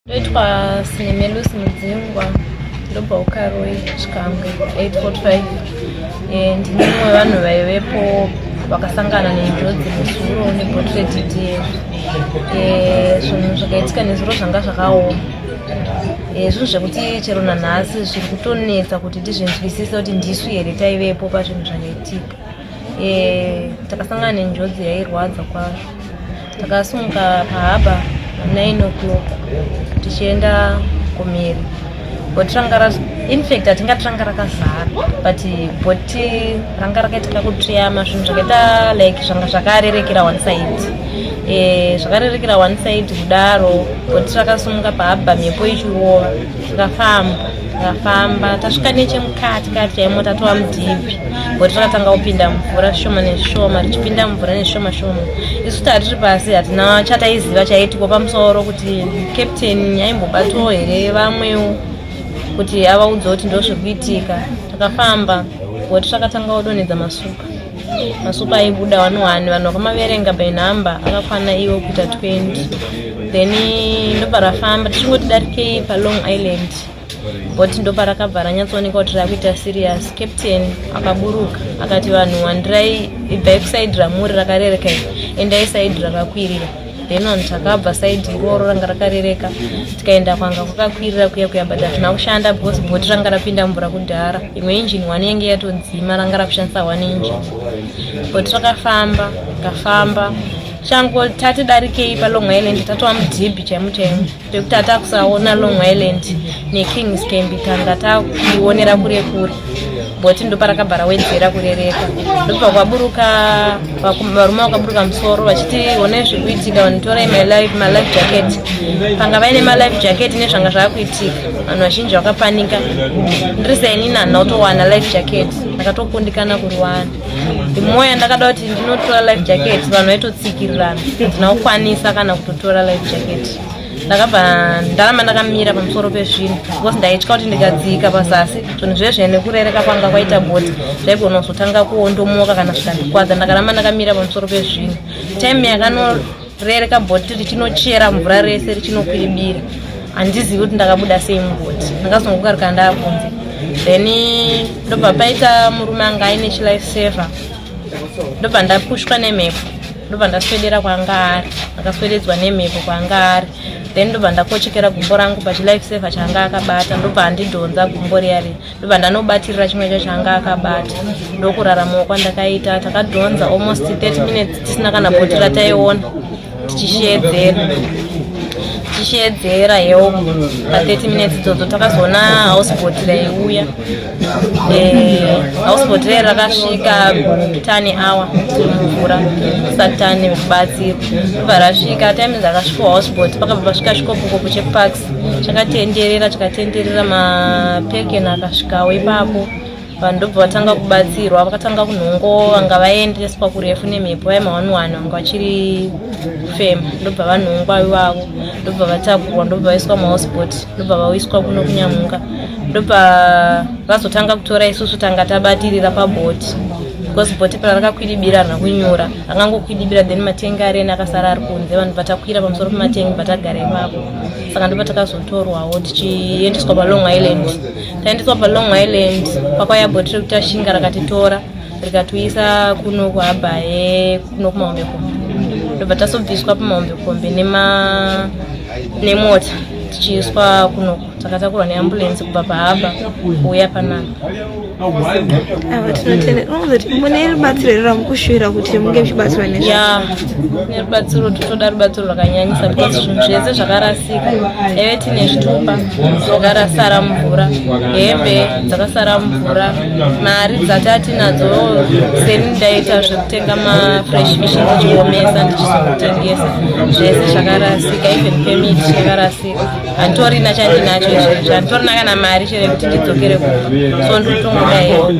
Ndoitwa Sinemelusi Mudzingwa, ndobva kuKaroi Chikambwe 845. Ndine mumwe wevanhu vaivepo vakasangana nenjodzi nezuro nebhoti reDTF. Zvinhu zvakaitika nezuro zvanga zvakaoma. Zvinhu zvekuti chero nanhasi zviri kutonetsa kuti ndizvinzwisise kuti ndisu here taivepo pazvinhu zvakaitika. Takasangana nenjodzi yairwadza kwazvo. Takasumuka paHarbour 9 o'clock tichienda kumhiri. Bhoti ranga infact hatingati ranga rakazara, but bhoti ranga rakaitika kutsveyama, zvinhu zvakaita like zvanga zvakarerekera one side. Zvakarerekera one side kudaro, bhoti rakasumuka paHarbour, mhepo ichirova. Tikafamba tasvika nechemukati chaimo tatova mudhibhi. Bhoti rakatanga kupinda mvura zvishoma nezvishoma, richipinda mvura nezvishoma shoma. Isu tari pasi hatina chataiziva chaitikwa pamusoro kuti captain aimbobatawo here vamwewo kuti avaudza kuti ndo zviri kuitika. Takafamba, bhoti rakatanga kudonhedza masupa aibuda 1 vanhu vakamaverenga by number akakwana iwo kuita 20. Then ndobva rafamba tichingoti darikei paLong Island. Bhoti ndo parakabva ranyatsooneka kuti rakuita serious. Captain akaburuka akati vanhu wandirai ibvai kusaidi ramuri rakarereka endai saidi rakakwirira. Then vanhu takabva saidi iroro ranga rakarereka tikaenda kwanga kwakakwirira kuya but hatina kushanda because bhoti ranga rapinda mvura kudhara. Imwe engine 1 yange yatodzima, ranga rakushandisa 1 engine. Bhoti rakafamba changu tati darikei paLong Island tatova mudhibhi chaimo pekuti hatakusaona Long Island neKings Camp tanga takuionera kure. Bhoti ndo parakabva rawedzera kurereka. Ndobva kwaburuka varume vakaburuka musoro vachiti one zviri kuitika, vanditorai my life jacket. Panga vaine malife jacket nezvanga zvaakuitika, vanhu vazhinji vakapanika. Ndirisaini nhana kutowana life jacket, ndakatokundikana kuruwana. Imoya ndakada kuti ndinotora life jacket, vanhu vaitotsikirirana, handina kukwanisa kana kutotora life jacket. Ndakabva ndaramba ndakamira pamusoro pezvinhu because ndaitya kuti ndikadzika pazasi zvinhu zvezve nekurereka kwanga kwaita bhoti zvaigona kuzotanga kuondomoka kana zvikandikwadza. Ndakaramba ndakamira pamusoro pezvinhu. Time yakanorereka bhoti richinochera mvura rese richinokwiribira, handizivi kuti ndakabuda sei mubhoti. Ndakazongokaruka ndaabvunza. Then ndobva paita murume anga aine chilife saver, ndobva ndapushwa nemhepo, ndobva ndaswedera kwanga ari, ndakaswededzwa nemhepo kwanga ari. Then ndobva ndakochekera gumbo rangu pachilife saver changa akabata, ndobva handidhonza gumbo riya, ndobva ndanobatirira chimwe chacho changa akabata. Ndokuraramawo kwandakaita, takadhonza almost 30 minutes tisina kana bhoti rataiona, tichiedzera hewo pa 30 minutes idzodzo takazoona houseboat raiuya. Houseboat rai rakasvika 10 hour mumvura kusati tane kubatsirwa. Ndobva rasvika time dzakasvika houseboat pakabva pasvika chikopukopu cheparks chikatenderera mapekeni akasvikawo ipapo. Vanhu ndobva vatanga kubatsirwa, vakatanga kunhongo vanga vaendeswa kurefu nemhepo vaima 1 vanga vachiri kufema. Ndobva vanhongwa ivavo, ndobva vatakurwa, ndobva vaiswa muhouseboat, ndobva vaiswa kuno kunyamuka. Ndobva vazotanga kutora isusu tanga tabatirira pabhoti because bhoti parakakwiribira harina kunyura, rangangokwiribira. Then matengi arena akasara ari kunze, vanhu vatakwira pamusoro pematengi patagara ipapo. Saka ndipo takazotorwawo tichiendeswa paLong Island. Taendeswa paLong Island pakauya bhoti rekutashinga rakatitora rikatuisa kuno kuHarbour kuno kuMahombekombe. Ndobva tasobviswa paMahombekombe nemota tichiiswa kunoko. Takatakurwa neambulensi kubva paHarbour kuuya paNhamba. Mune rubatsiro ramukushuvira kuti munge muchibatsirwa nezvo? Nerubatsiro totoda rubatsiro rwakanyanyisa because zvinhu zvese zvakarasika. Taive tine zvitupa zvakarasara mvura, hembe dzakasara mvura, mari dzatati nadzo seni ndaita zvekutenga mafresh fish ndichiomesa ndichizokutengesa. Zvese zvakarasika, even permit yakarasika. Handitorina chandinacho izvezvi, handitorina kana mari chero yekuti ndidzokere kuno. So ndinotongoda hewo.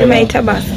Maita basa.